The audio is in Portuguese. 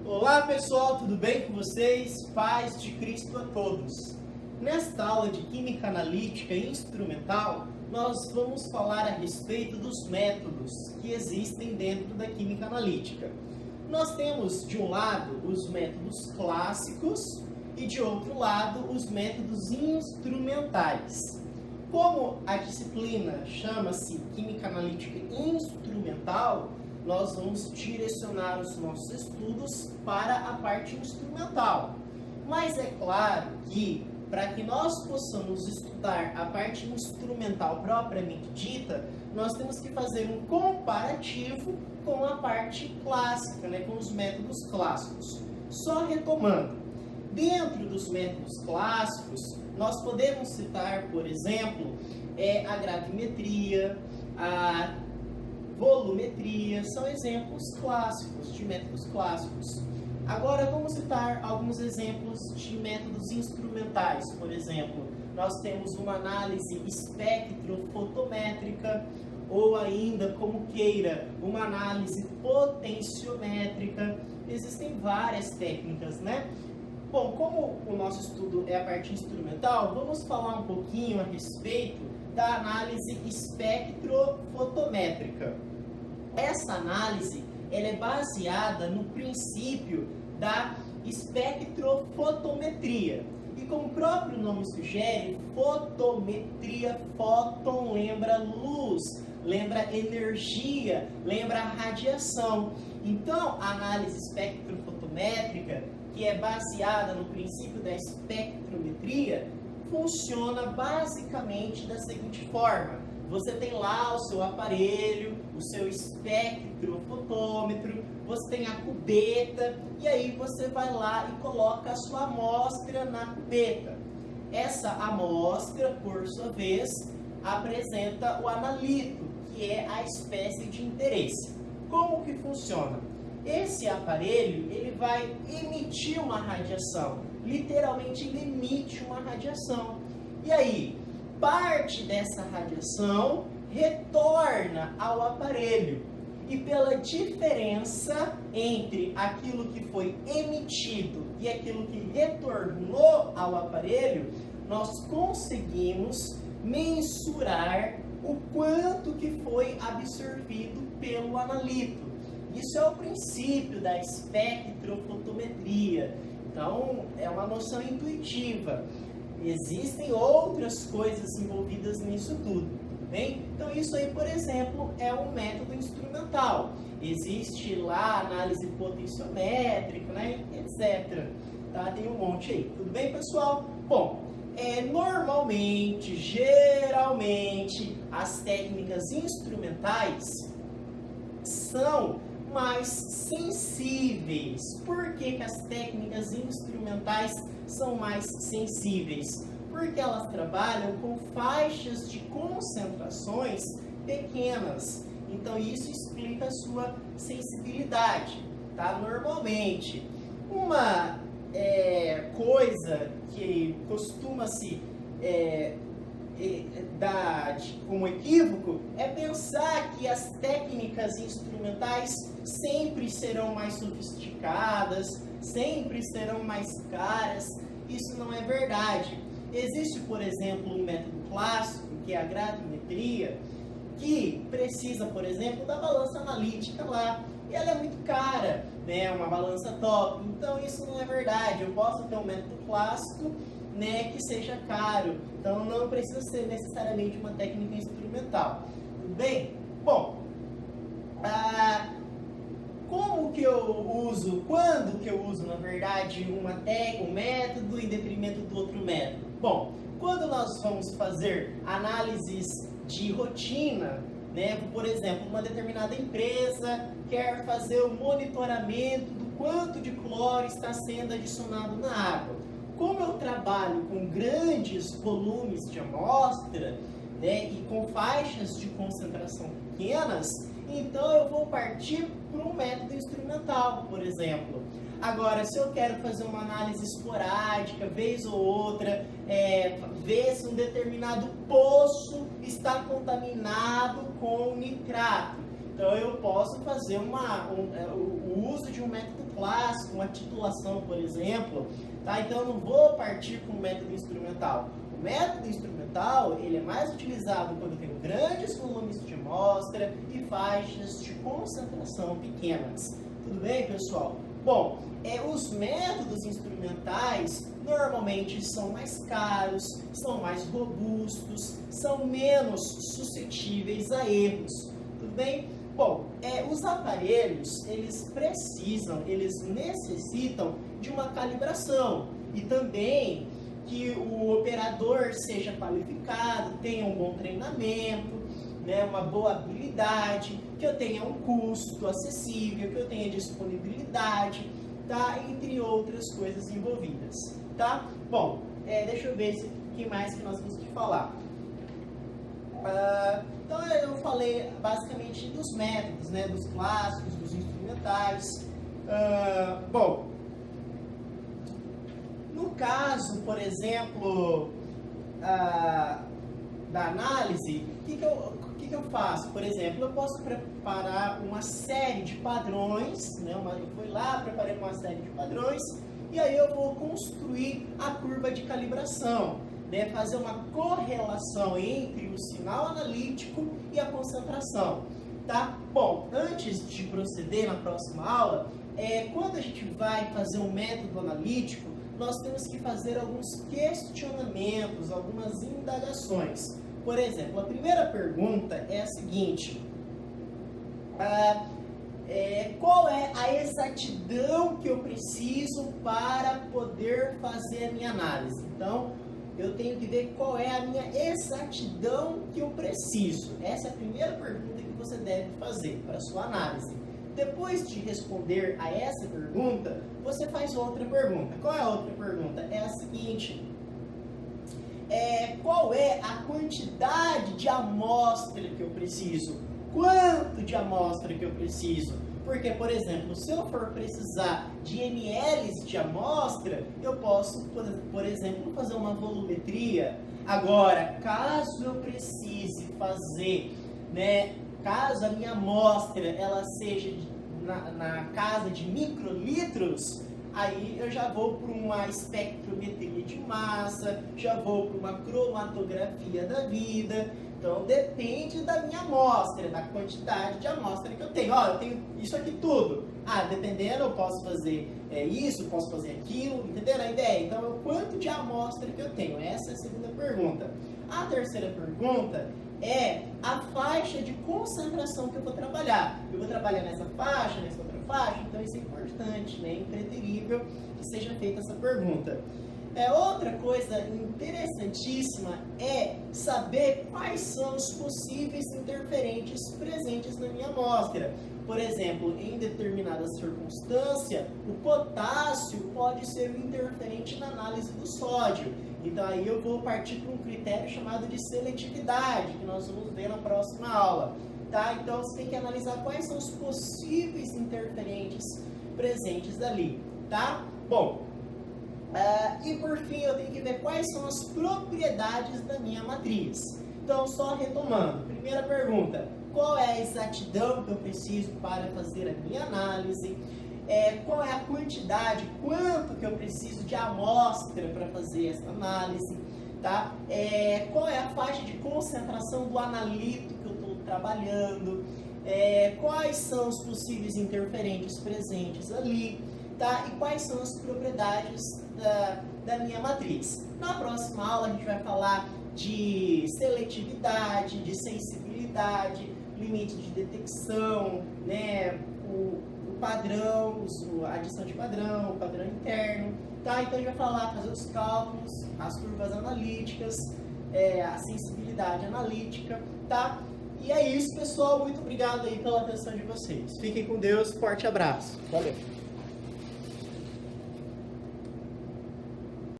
Olá pessoal, tudo bem com vocês? Paz de Cristo a todos. Nesta aula de Química Analítica e Instrumental, nós vamos falar a respeito dos métodos que existem dentro da Química Analítica. Nós temos de um lado os métodos clássicos e de outro lado os métodos instrumentais. Como a disciplina chama-se Química Analítica Instrumental, nós vamos direcionar os nossos estudos para a parte instrumental. Mas é claro que, para que nós possamos estudar a parte instrumental propriamente dita, nós temos que fazer um comparativo com a parte clássica, com os métodos clássicos. Só retomando, dentro dos métodos clássicos, nós podemos citar, por exemplo, a gravimetria, a volumetria, são exemplos clássicos, de métodos clássicos. Agora vamos citar alguns exemplos de métodos instrumentais. Por exemplo, nós temos uma análise espectrofotométrica, ou ainda, como queira, uma análise potenciométrica. Existem várias técnicas, Bom, como o nosso estudo é a parte instrumental, vamos falar um pouquinho a respeito da análise espectrofotométrica. Essa análise ela é baseada no princípio da espectrofotometria. E como o próprio nome sugere, fotometria, fóton lembra luz, lembra energia, lembra radiação. Então, a análise espectrofotométrica, que é baseada no princípio da espectrometria, funciona basicamente da seguinte forma. Você tem lá o seu aparelho, o seu espectrofotômetro, você tem a cubeta, e aí você vai lá e coloca a sua amostra na cubeta. Essa amostra, por sua vez, apresenta o analito, que é a espécie de interesse. Como que funciona? Esse aparelho, ele vai emitir uma radiação. Literalmente, ele emite uma radiação. E aí, parte dessa radiação retorna ao aparelho. E pela diferença entre aquilo que foi emitido e aquilo que retornou ao aparelho, nós conseguimos mensurar o quanto que foi absorvido pelo analito. Isso é o princípio da espectrofotometria. Então, é uma noção intuitiva. Existem outras coisas envolvidas nisso tudo, bem? Então, isso aí, por exemplo, é um método instrumental. Existe lá análise potenciométrica, etc. Tá? Tem um monte aí. Tudo bem, pessoal? Bom, normalmente, geralmente, as técnicas instrumentais são mais sensíveis. Por que as técnicas instrumentais são mais sensíveis? Porque elas trabalham com faixas de concentrações pequenas. Então isso explica a sua sensibilidade, tá? Normalmente, uma coisa que costuma-se dar como equívoco é pensar que as técnicas instrumentais sempre serão mais sofisticadas, sempre serão mais caras. Isso não é verdade. Existe, por exemplo, um método clássico, que é a gravimetria, que precisa, por exemplo, da balança analítica lá. E ela é muito cara, uma balança top. Então isso não é verdade. Eu posso ter um método clássico que seja caro. Então não precisa ser necessariamente uma técnica instrumental. Tudo bem? Bom, como que eu uso, quando que eu uso, na verdade, um método em detrimento do outro método? Bom, quando nós vamos fazer análises de rotina, por exemplo, uma determinada empresa quer fazer o monitoramento do quanto de cloro está sendo adicionado na água. Como eu trabalho com grandes volumes de amostra, e com faixas de concentração pequenas, então eu vou partir para um método instrumental, por exemplo. Agora, se eu quero fazer uma análise esporádica, vez ou outra, ver se um determinado poço está contaminado com nitrato, Então eu posso fazer o uso de um método clássico, uma titulação, por exemplo, tá? Então eu não vou partir com o método instrumental. O método instrumental, ele é mais utilizado quando eu tenho grandes volumes de amostra e faixas de concentração pequenas. Tudo bem, pessoal? Bom, os métodos instrumentais normalmente são mais caros, são mais robustos, são menos suscetíveis a erros. Tudo bem? Bom, os aparelhos, eles necessitam de uma calibração e também que o operador seja qualificado, tenha um bom treinamento, né, uma boa habilidade, que eu tenha um custo acessível, que eu tenha disponibilidade, tá? Entre outras coisas envolvidas, tá? Bom, deixa eu ver o que mais que nós vamos te falar. Então eu falei basicamente dos métodos, né, dos clássicos, dos instrumentais. Bom, no caso, por exemplo, da análise, o que eu faço? Por exemplo, eu posso preparar uma série de padrões, né, eu fui lá, preparei uma série de padrões, e aí eu vou construir a curva de calibração, né, fazer uma correlação entre o sinal analítico e a concentração, tá? Bom, antes de proceder na próxima aula, quando a gente vai fazer um método analítico, nós temos que fazer alguns questionamentos, algumas indagações. Por exemplo, a primeira pergunta é a seguinte: qual é a exatidão que eu preciso para poder fazer a minha análise? Então, eu tenho que ver qual é a minha exatidão que eu preciso. Essa é a primeira pergunta que você deve fazer para a sua análise. Depois de responder a essa pergunta, você faz outra pergunta. Qual é a outra pergunta? É a seguinte: qual é a quantidade de amostra que eu preciso? Quanto de amostra que eu preciso? Porque, por exemplo, se eu for precisar de ml de amostra, eu posso, por exemplo, fazer uma volumetria. Agora, caso eu precise fazer, né, caso a minha amostra ela seja na casa de microlitros, aí eu já vou para uma espectrometria de massa, já vou para uma cromatografia da vida. Então depende da minha amostra, da quantidade de amostra que eu tenho. Ó, eu tenho isso aqui tudo. Dependendo, eu posso fazer isso, posso fazer aquilo, entenderam a ideia? Então, o quanto de amostra que eu tenho? Essa é a segunda pergunta. A terceira pergunta é a faixa de concentração que eu vou trabalhar. Eu vou trabalhar nessa faixa, nessa outra faixa, então isso é importante, né? Impreterível que seja feita essa pergunta. Outra coisa interessantíssima é saber quais são os possíveis interferentes presentes na minha amostra. Por exemplo, em determinada circunstância, o potássio pode ser um interferente na análise do sódio. Então aí eu vou partir para um critério chamado de seletividade, que nós vamos ver na próxima aula. Tá? Então você tem que analisar quais são os possíveis interferentes presentes ali. Tá? Bom, e por fim eu tenho que ver quais são as propriedades da minha matriz. Então, só retomando, primeira pergunta: qual é a exatidão que eu preciso para fazer a minha análise? Qual é a quantidade, quanto que eu preciso de amostra para fazer essa análise? Tá? Qual é a faixa de concentração do analito que eu estou trabalhando? Quais são os possíveis interferentes presentes ali? Tá? E quais são as propriedades da minha matriz? Na próxima aula a gente vai falar de seletividade, de sensibilidade, limite de detecção, né? o padrão, a adição de padrão, o padrão interno. Tá? Então a gente vai fazer os cálculos, as curvas analíticas, a sensibilidade analítica. Tá? E é isso, pessoal. Muito obrigado aí pela atenção de vocês. Fiquem com Deus. Forte abraço. Valeu.